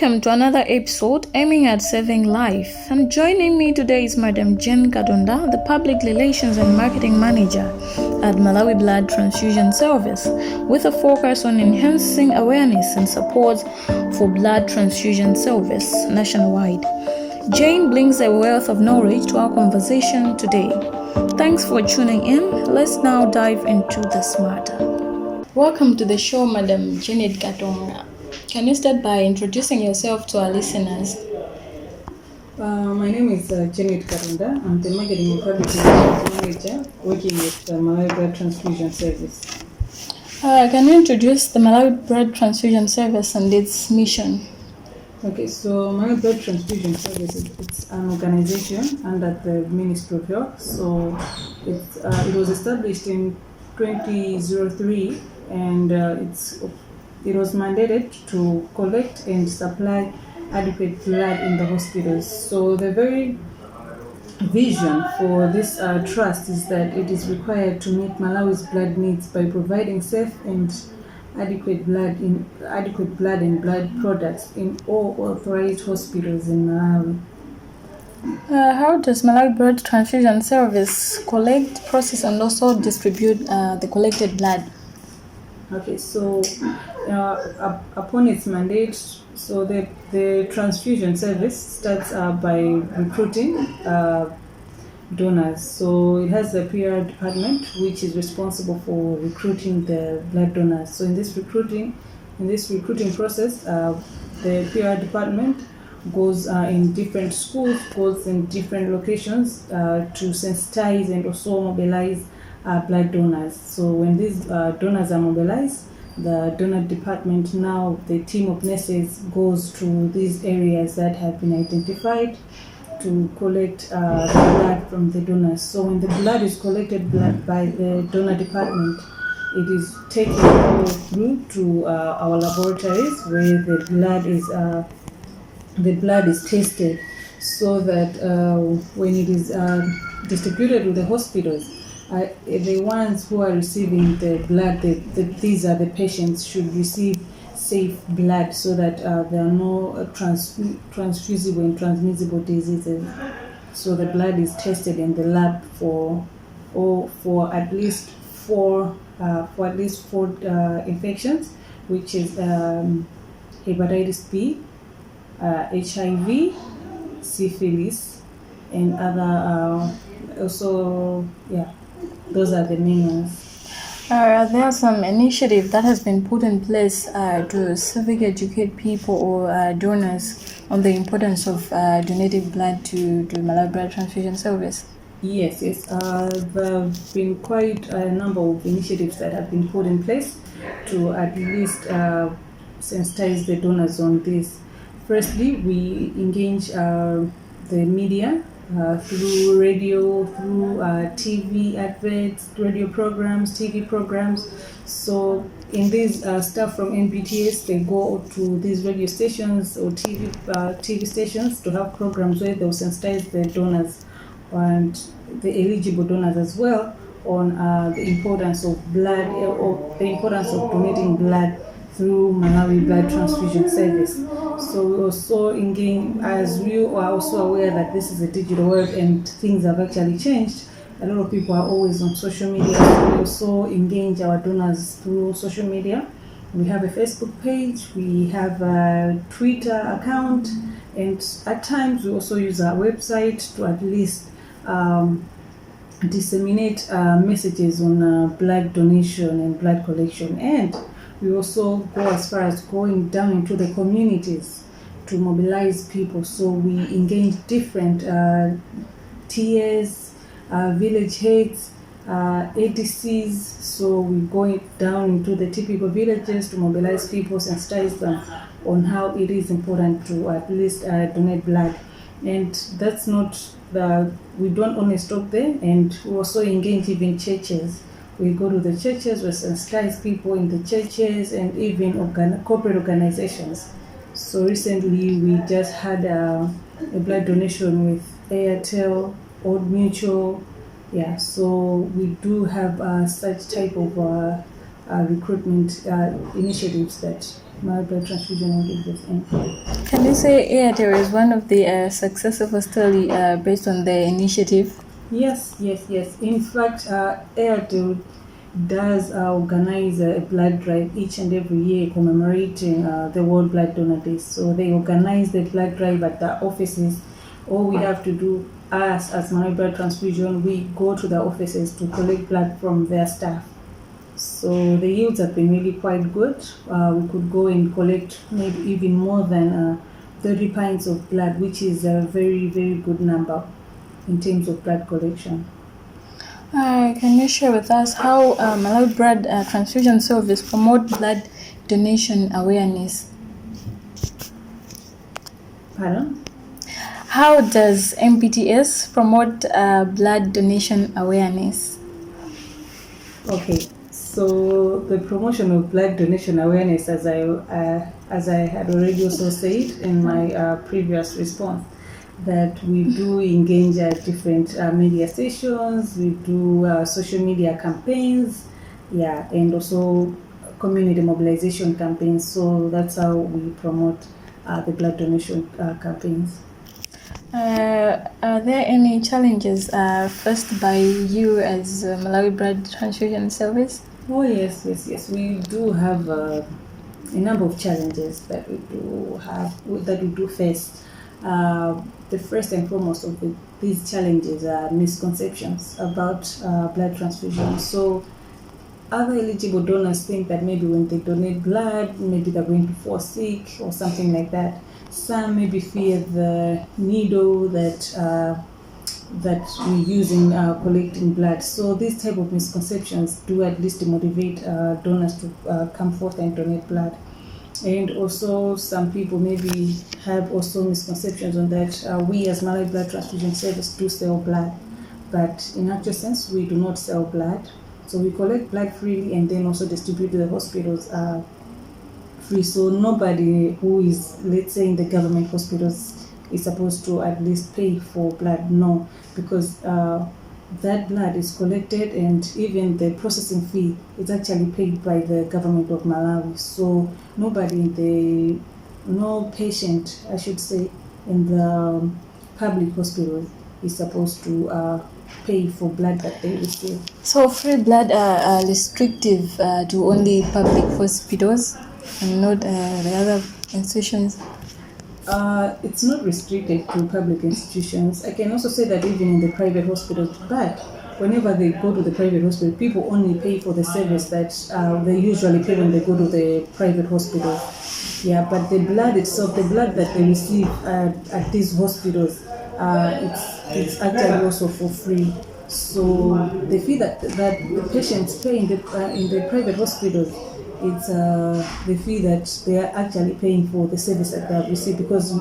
Welcome to another episode aiming at saving life. And joining me today is Madam Jane Kadonda, the Public Relations and Marketing Manager at Malawi Blood Transfusion Service, with a focus on enhancing awareness and support for blood transfusion service nationwide. Jane brings a wealth of knowledge to our conversation today. Thanks for tuning in. Let's now dive into this matter. Welcome to the show, Madam Jane Kadonda. Can you start by introducing yourself to our listeners? My name is Janet Kadonda. I'm the Marketing and Public Relations Manager working with the Malawi Blood Transfusion Service. Can you introduce the Malawi Blood Transfusion Service and its mission? Okay, so Malawi Blood Transfusion Service it's an organization under the Ministry of Health. So it was established in 2003 and it was mandated to collect and supply adequate blood in the hospitals. So the very vision for this trust is that it is required to meet Malawi's blood needs by providing safe and adequate blood and blood products in all authorized hospitals in Malawi. How does Malawi Blood Transfusion Service collect, process, and also distribute the collected blood? Okay, so upon its mandate, so the transfusion service starts by recruiting donors. So it has a PR department which is responsible for recruiting the blood donors. So in this recruiting process, the PR department goes in different schools, goes in different locations to sensitize and also mobilize blood donors. So when these donors are mobilized, the donor department, now the team of nurses, goes to these areas that have been identified to collect the blood from the donors. So when the blood is collected by the donor department, it is taken all through to our laboratories where the blood is tested, so that when it is distributed to the hospitals, the ones who are receiving the blood, these are the patients, should receive safe blood so that there are no transfusible and transmissible diseases. So the blood is tested in the lab for at least four infections, which is hepatitis B, HIV, syphilis, and other those are the main ones. Are there some initiative that has been put in place to civic educate people or donors on the importance of donating blood to Malawi Blood Transfusion Service? Yes. There have been quite a number of initiatives that have been put in place to at least sensitize the donors on this. Firstly, we engage the media through radio, through TV adverts, radio programs, TV programs. So in these staff from NBTS, they go to these radio stations or TV stations to have programs where they'll sensitize the donors and the eligible donors as well on the importance of blood or the importance of donating blood through Malawi Blood Transfusion Service. So we also engage, as we are also aware that this is a digital world and things have actually changed. A lot of people are always on social media, so we also engage our donors through social media. We have a Facebook page, we have a Twitter account, and at times we also use our website to at least disseminate messages on blood donation and blood collection. And we also go as far as going down into the communities to mobilize people. So we engage different TAs, village heads, ADCs. So we go down into the typical villages to mobilize people, sensitize them on how it is important to at least donate blood. And that's not we don't only stop there, and we also engage even churches. We go to the churches, we sensitize people in the churches and even corporate organizations. So recently we just had a blood donation with Airtel, Old Mutual. Yeah, so we do have such type of recruitment initiatives that Malawi Blood Transfusion engages in. Can you say Airtel is one of the successful study based on their initiative? Yes. In fact, Airtel does organize a blood drive each and every year commemorating the World Blood Donor Day. So they organize the blood drive at the offices. All we have to do, us as Malawi Blood Transfusion, we go to the offices to collect blood from their staff. So the yields have been really quite good. We could go and collect maybe even more than 30 pints of blood, which is a very, very good number in terms of blood collection. Can you share with us how Malawi Blood Transfusion Service promote blood donation awareness? Pardon? How does MPTS promote blood donation awareness? Okay, so the promotion of blood donation awareness, as I had already also said in my previous response, that we do engage at different media stations, we do social media campaigns, and also community mobilization campaigns. So that's how we promote the blood donation campaigns. Are there any challenges faced by you as Malawi Blood Transfusion Service? Oh yes. We do have a number of challenges that we do face. The first and foremost of these challenges are misconceptions about blood transfusion. So other eligible donors think that maybe when they donate blood, maybe they're going to fall sick or something like that. Some maybe fear the needle that we're using collecting blood. So these type of misconceptions do at least motivate donors to come forth and donate blood. And also some people maybe have also misconceptions on that we as Malawi Blood Transfusion Service do sell blood, but in actual sense we do not sell blood. So we collect blood freely and then also distribute to the hospitals free. So nobody who is, let's say, in the government hospitals is supposed to at least pay for blood. No, because that blood is collected and even the processing fee is actually paid by the government of Malawi. So no patient, I should say, in the public hospital is supposed to pay for blood that they receive. So free blood are restrictive to only public hospitals and not the other institutions? It's not restricted to public institutions. I can also say that even in the private hospitals, but whenever they go to the private hospital, people only pay for the service that they usually pay when they go to the private hospital. Yeah, but the blood itself, the blood that they receive at these hospitals, it's actually also for free. So the fee that the patients pay in the private hospitals, it's the fee that they are actually paying for the service that they have received, because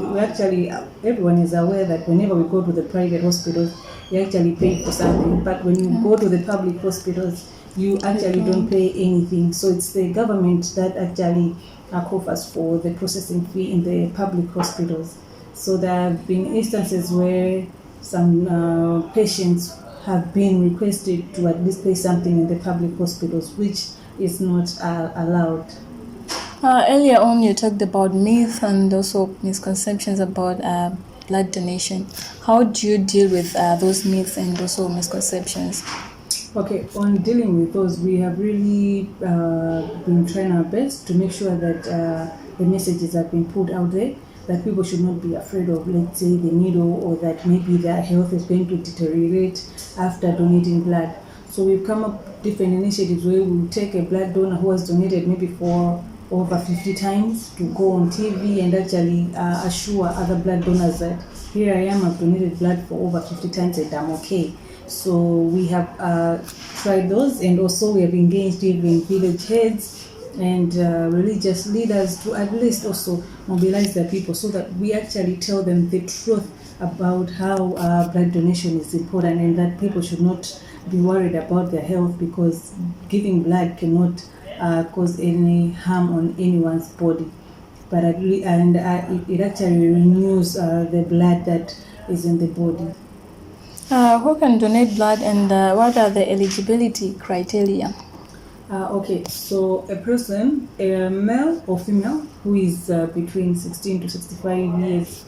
everyone is aware that whenever we go to the private hospitals, you actually pay for something, but when you go to the public hospitals, you actually don't pay anything. So it's the government that actually covers for the processing fee in the public hospitals. So there have been instances where some patients have been requested to at least pay something in the public hospitals, which is not allowed. Earlier on, you talked about myths and also misconceptions about blood donation. How do you deal with those myths and also misconceptions? Okay, on dealing with those, we have really been trying our best to make sure that the messages have been put out there, that people should not be afraid of, let's say, the needle, or that maybe their health is going to deteriorate after donating blood. So we've come up with different initiatives where we'll take a blood donor who has donated maybe for over 50 times to go on TV and actually assure other blood donors that here I am, I've donated blood for over 50 times and I'm okay. So we have tried those, and also we have engaged even village heads and religious leaders to at least also mobilize the people so that we actually tell them the truth about how blood donation is important, and that people should not be worried about their health, because giving blood cannot cause any harm on anyone's body, but it actually renews the blood that is in the body. Who can donate blood, and what are the eligibility criteria? Okay, so a person, a male or female, who is between 16 to 65 years,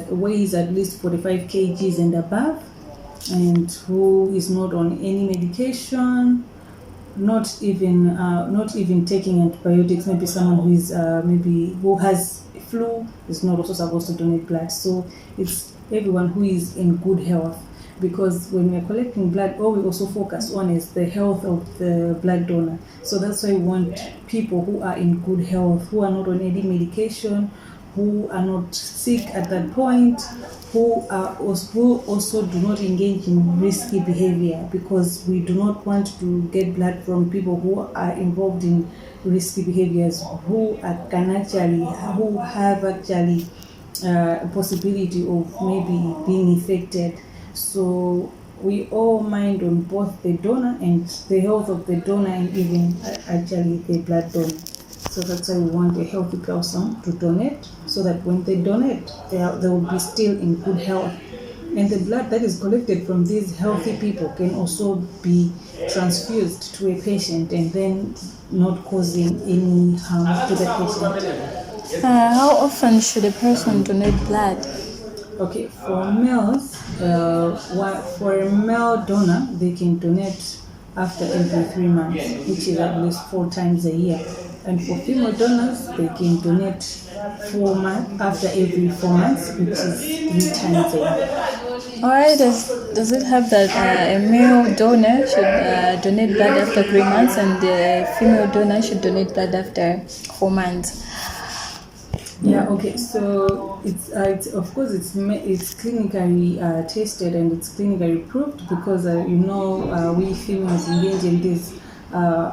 weighs at least 45 kgs and above, and who is not on any medication, not even taking antibiotics. Maybe someone who is who has flu is not also supposed to donate blood. So it's everyone who is in good health, because when we are collecting blood, all we also focus on is the health of the blood donor. So that's why we want people who are in good health, who are not on any medication, who are not sick at that point, who also do not engage in risky behavior, because we do not want to get blood from people who are involved in risky behaviors, who have actually a possibility of maybe being infected. So we all mind on both the donor and the health of the donor, and even actually the blood donor. So that's why we want a healthy person to donate, so that when they donate, they will be still in good health. And the blood that is collected from these healthy people can also be transfused to a patient, and then not causing any harm to the patient. How often should a person donate blood? Okay, for males, for a male donor, they can donate after every 3 months, which is at least 4 times a year. And for female donors, they can donate after every 4 months, which is 3 times a year. Why does it have that a male donor should donate blood after 3 months and the female donor should donate blood after 4 months? Yeah, okay, so it's of course it's clinically tested and it's clinically proved, because we females engage in these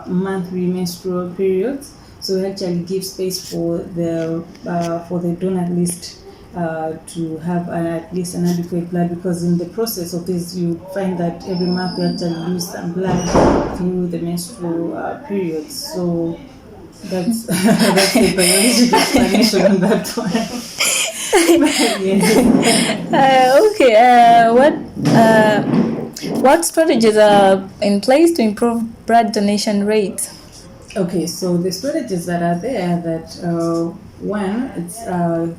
monthly menstrual periods, so we actually give space for the donor list to have at least an adequate blood, because in the process of this you find that every month we actually lose some blood through the menstrual periods. So that's the biological explanation on that one. What strategies are in place to improve blood donation rates? Okay, so the strategies that are there, that one, it's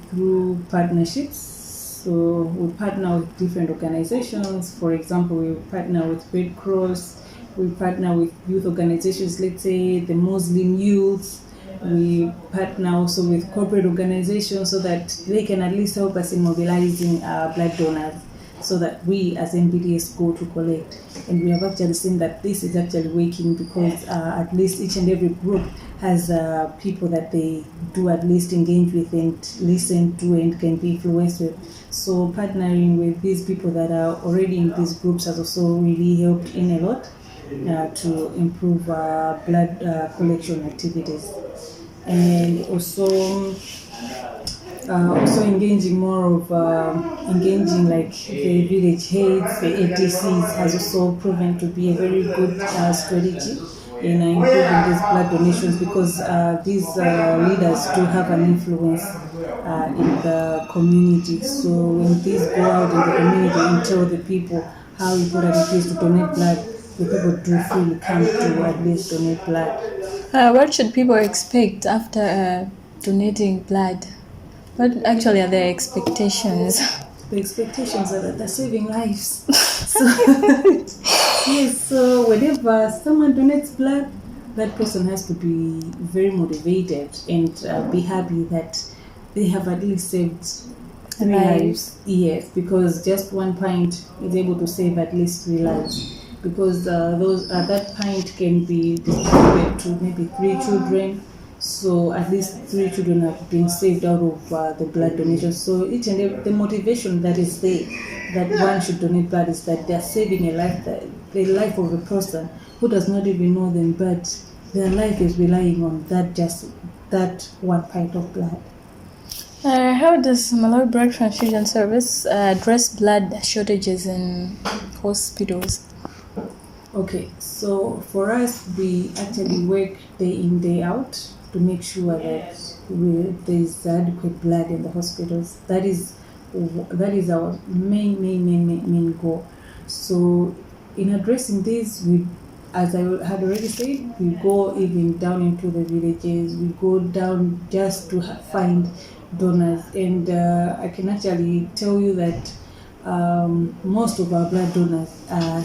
through partnerships. So we partner with different organizations. For example, we partner with Red Cross. We partner with youth organizations, let's say the Muslim youth. We partner also with corporate organizations, so that they can at least help us in mobilizing blood donors, so that we as MBDS go to collect. And we have actually seen that this is actually working, because at least each and every group has people that they do at least engage with and listen to and can be influenced with. So partnering with these people that are already in these groups has also really helped in a lot to improve blood collection activities. And also engaging more of like the village heads, the ATCs, has also proven to be a very good strategy in improving these blood donations, because these leaders do have an influence in the community. So when these go out in the community and tell the people how important it is to donate blood, the people do freely come to at least donate blood. What should people expect after donating blood? What actually are their expectations? The expectations are that they're saving lives. Yes, so whenever someone donates blood, that person has to be very motivated and be happy that they have at least saved 3 lives. Yes, because just 1 pint is able to save at least 3 lives. Because that pint can be distributed to maybe 3 children. So at least 3 children have been saved out of the blood donation. So each and every, the motivation that is there, that one should donate blood, is that they are saving a life, the life of a person who does not even know them, but their life is relying on that 1 pint of blood. How does Malawi Blood Transfusion Service address blood shortages in hospitals? Okay, so for us, we actually work day in, day out to make sure that there is adequate blood in the hospitals. That is our main goal. So in addressing this, we as I had already said, we go even down into the villages. We go down just to find donors, and I can actually tell you that most of our blood donors are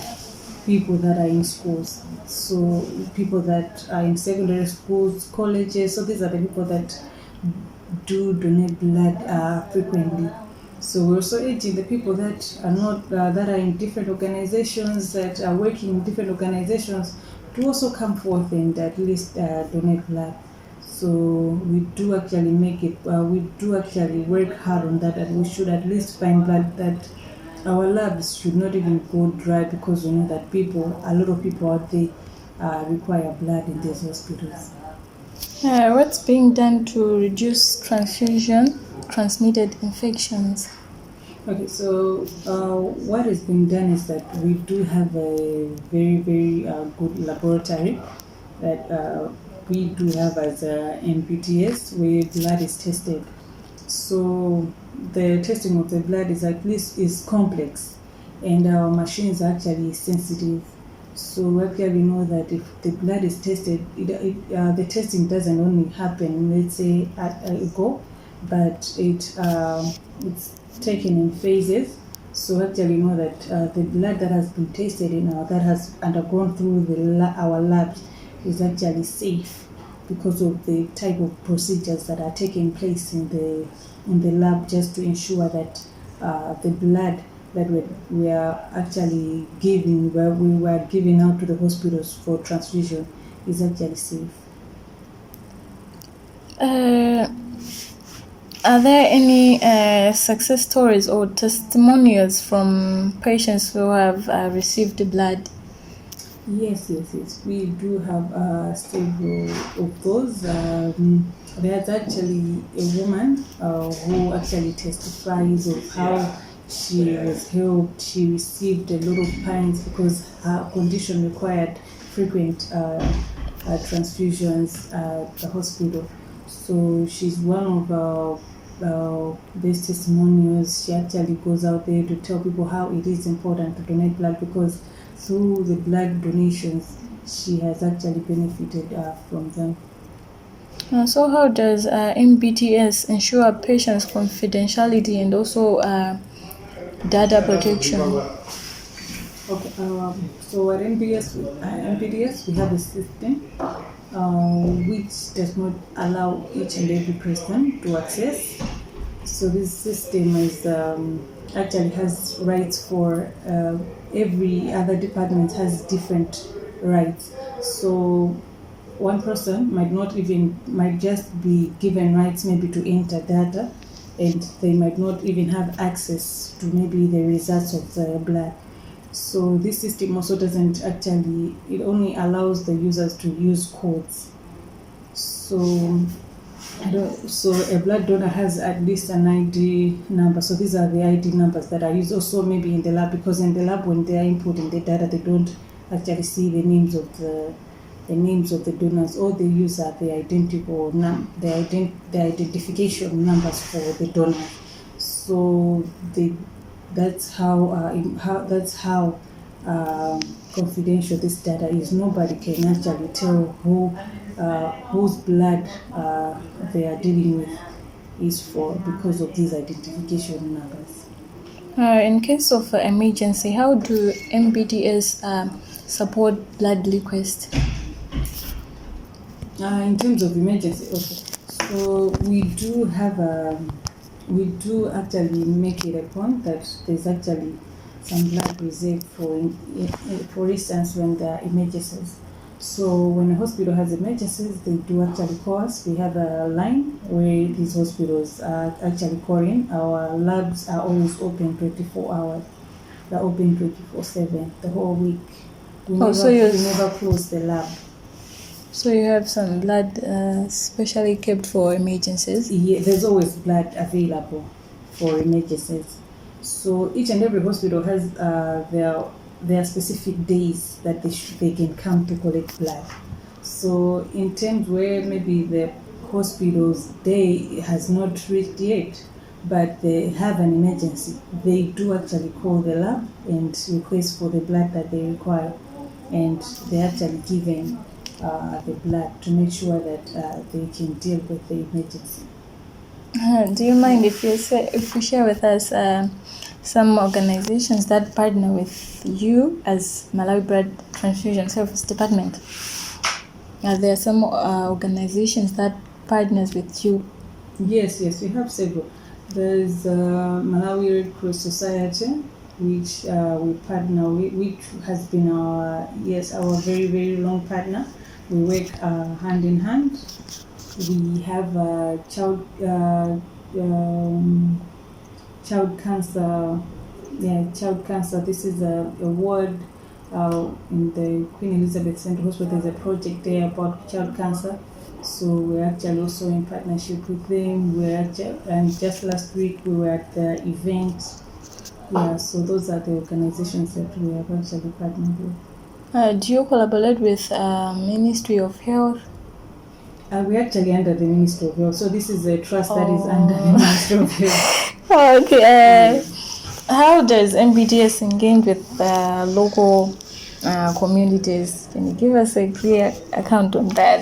people that are in schools. So people that are in secondary schools, colleges. So these are the people that do donate blood frequently. So we're also urging the people that are not that are in different organizations, that are working in different organizations, to also come forth and at least donate blood. So we do actually make it. We do actually work hard on that, and we should at least find blood that our labs should not even go dry, because we know that a lot of people out there require blood in these hospitals. What's being done to reduce transfusion transmitted infections? Okay, so what is being done is that we do have a very, very good laboratory that we do have as a MPTS, where blood is tested. So the testing of the blood is complex, and our machines are actually sensitive. So we actually know that if the blood is tested, the testing doesn't only happen, let's say, at a go, but it's taken in phases. So actually know that the blood that has been tested that has undergone through our labs is actually safe, because of the type of procedures that are taking place in the lab, just to ensure that the blood that we are actually giving, where we were giving out to the hospitals for transfusion, is actually safe. Are there any success stories or testimonials from patients who have received the blood? Yes. We do have several of those. There's actually a woman who actually testifies of how she was helped. She received a lot of pains because her condition required frequent transfusions at the hospital. So she's one of our best testimonials. She actually goes out there to tell people how it is important to donate blood, because through the blood donations, she has actually benefited from them. So how does MBTS ensure patients' confidentiality and also data protection? Okay, so at MPDS, we have a system which does not allow each and every person to access. So this system is actually has rights for every other department has different rights. So one person might just be given rights maybe to enter data, and they might not even have access to maybe the results of the blood. So this system also doesn't actually, it only allows the users to use codes. So a blood donor has at least an ID number. So these are the ID numbers that are used also maybe in the lab, because in the lab when they are inputting the data, they don't actually see the names of the donors. All they use are the identification numbers for the donor. So that's how confidential this data is. Nobody can actually tell whose blood they are dealing with is for, because of these identification numbers. In case of emergency, how do MBTS support blood request? In terms of emergency, okay. So we do actually make it a point that there's actually some blood reserved for instance, when there are emergencies. So when a hospital has emergencies, they do actually call us. We have a line where these hospitals are actually calling. Our labs are always open 24 hours. They're open 24/7 the whole week. We never close the lab. So you have some blood specially kept for emergencies? Yeah, there's always blood available for emergencies. So each and every hospital has their specific days that they can come to collect blood. So in terms where maybe the hospital's day has not reached yet, but they have an emergency, they do actually call the lab and request for the blood that they require. and they're actually given the blood to make sure that they can deal with the emergency. Do you mind if you share with us some organizations that partner with you as Malawi Blood Transfusion Service Department? Are there some organizations that partners with you? Yes, we have several. There's Malawi Red Cross Society, which we partner with, which has been our very, very long partner. We work hand in hand. We have child cancer. Child cancer. This is a ward in the Queen Elizabeth Central Hospital. There's a project there about child cancer. So we're actually also in partnership with them. And just last week we were at the event. So those are the organizations that we have actually partnered with. Do you collaborate with Ministry of Health? We're actually under the Ministry of Health. So this is a trust that is under the Ministry of Health. Okay. How does MBTS engage with local communities? Can you give us a clear account on that?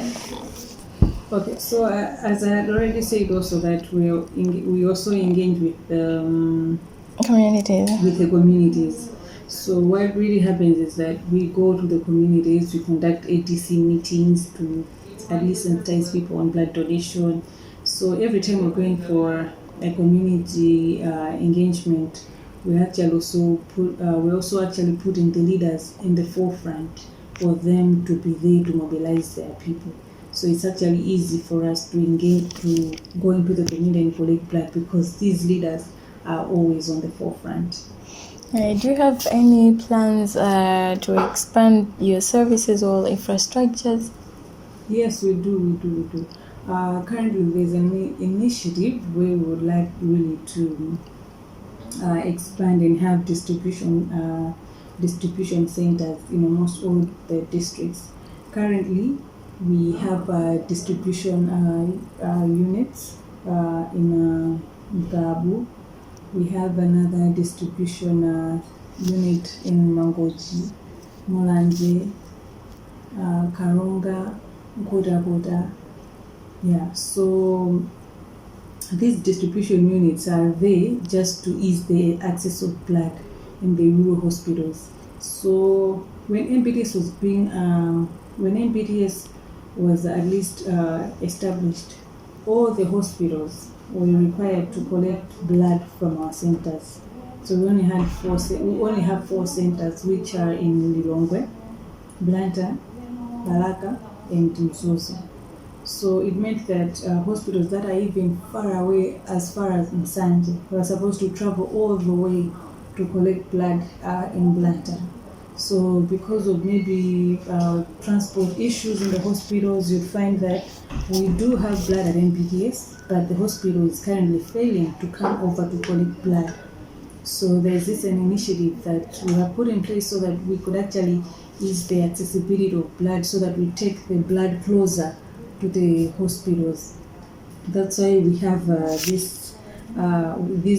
Okay, so as I had already said also that we also engage with communities. With the communities. So what really happens is that we go to the communities, we conduct ADC meetings to at least sensitize people on blood donation. So every time we're going for a community engagement, we also actually putting the leaders in the forefront for them to be there to mobilize their people. So it's actually easy for us to engage, to go into the community and collect blood because these leaders are always on the forefront. Do you have any plans to expand your services or infrastructures? Yes, we do. Currently, there's an initiative where we would like really to expand and have distribution centers in almost all the districts. Currently, we have distribution units in Gabu. We have another distribution unit in Mangoji, Mulanje, Karonga, Goda. So these distribution units are there just to ease the access of blood in the rural hospitals. So when MBTS was at least established, all the hospitals were required to collect blood from our centers. So we only have four centers, which are in Lilongwe, Blantyre, Balaka, and Msoso. So it meant that hospitals that are even far away, as far as Msanje, were supposed to travel all the way to collect blood in Blantyre. So because of maybe transport issues in the hospitals, you'd find that we do have blood at MBTS, but the hospital is currently failing to come over to collect blood. So there's an initiative that we have put in place so that we could actually ease the accessibility of blood, so that we take the blood closer to the hospitals. That's why we have these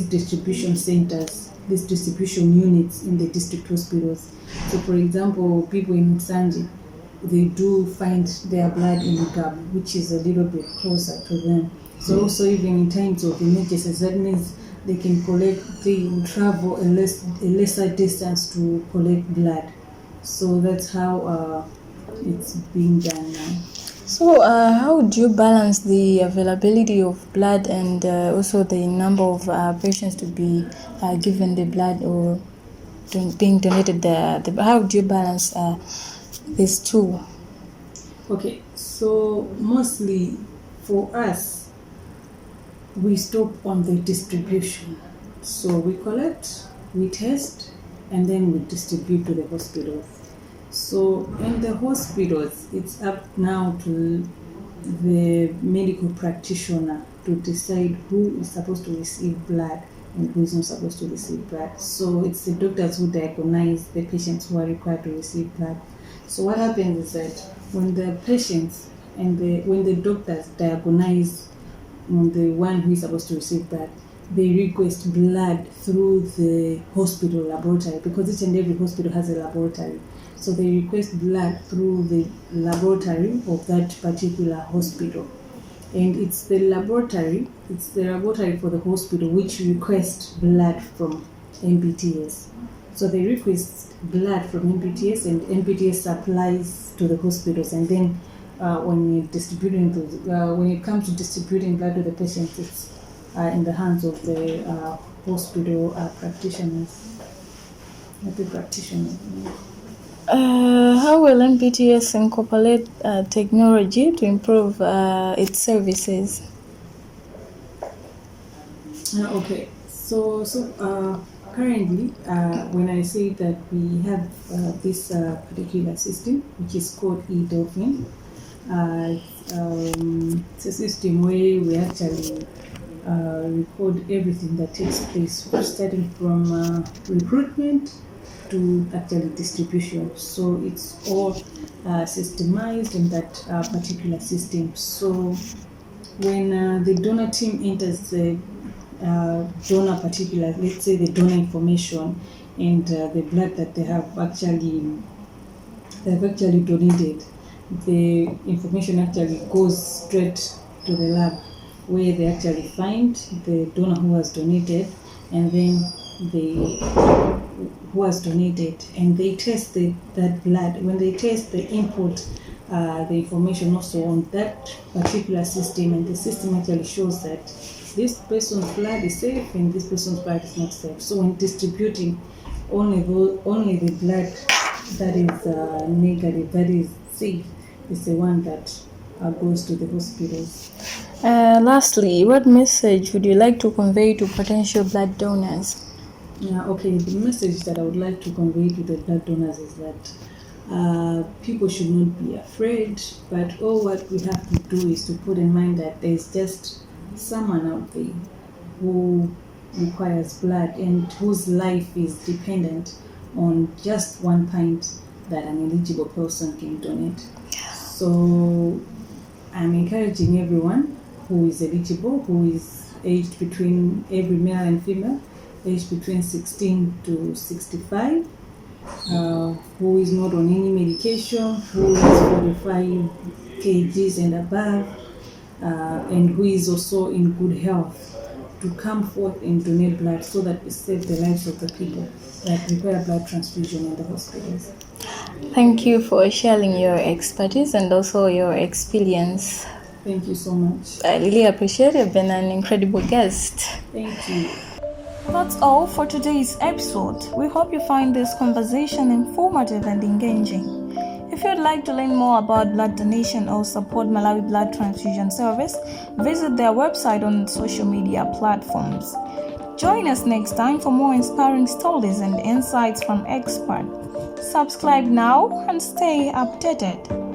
distribution centers, these distribution units in the district hospitals. So for example, people in Msanje, they do find their blood in Gab, which is a little bit closer to them. So also even in times of emergencies, that means they will travel a lesser distance to collect blood. So that's how it's being done now. So how do you balance the availability of blood and also the number of patients to be given the blood or being donated? How do you balance these two? Okay, so mostly for us, we stop on the distribution. So we collect, we test, and then we distribute to the hospitals. So in the hospitals, it's up now to the medical practitioner to decide who is supposed to receive blood and who is not supposed to receive blood. So it's the doctors who diagnose the patients who are required to receive blood. So what happens is that when the patients and when the doctors diagnose the one who is supposed to receive blood, they request blood through the hospital laboratory, because each and every hospital has a laboratory. So they request blood through the laboratory of that particular hospital. And it's the laboratory for the hospital which requests blood from MPTS. So they request blood from MPTS, and MPTS supplies to the hospitals. And then when it comes to distributing blood to the patients, it's in the hands of the hospital practitioners, the practitioners. How will MPTS incorporate technology to improve its services? Okay, so currently, when I say that we have this particular system, which is called eDolphin, it's a system where we actually record everything that takes place, starting from recruitment to actually distribution. So it's all systemized in that particular system. So when the donor team enters the donor particular, let's say the donor information and the blood that they have actually donated, the information actually goes straight to the lab where they actually find the donor who has donated, and then who has donated, and they test that blood. When they test, they input the information also on that particular system, and the system actually shows that this person's blood is safe and this person's blood is not safe. So when distributing, only the blood that is negative, that is safe, is the one that goes to the hospitals. Lastly, what message would you like to convey to potential blood donors? Okay, the message that I would like to convey to the blood donors is that people should not be afraid, but all what we have to do is to put in mind that there's just someone out there who requires blood and whose life is dependent on just one pint that an eligible person can donate. So I'm encouraging everyone who is eligible, who is aged between, every male and female, aged between 16 to 65, who is not on any medication, who is 45 kgs and above, and who is also in good health, to come forth and donate blood so that we save the lives of the people that require blood transfusion in the hospitals. Thank you for sharing your expertise and also your experience. Thank you so much. I really appreciate it. You've been an incredible guest. Thank you. That's all for today's episode. We hope you find this conversation informative and engaging. If you'd like to learn more about blood donation or support Malawi Blood Transfusion Service, visit their website on social media platforms. Join us next time for more inspiring stories and insights from experts. Subscribe now and stay updated.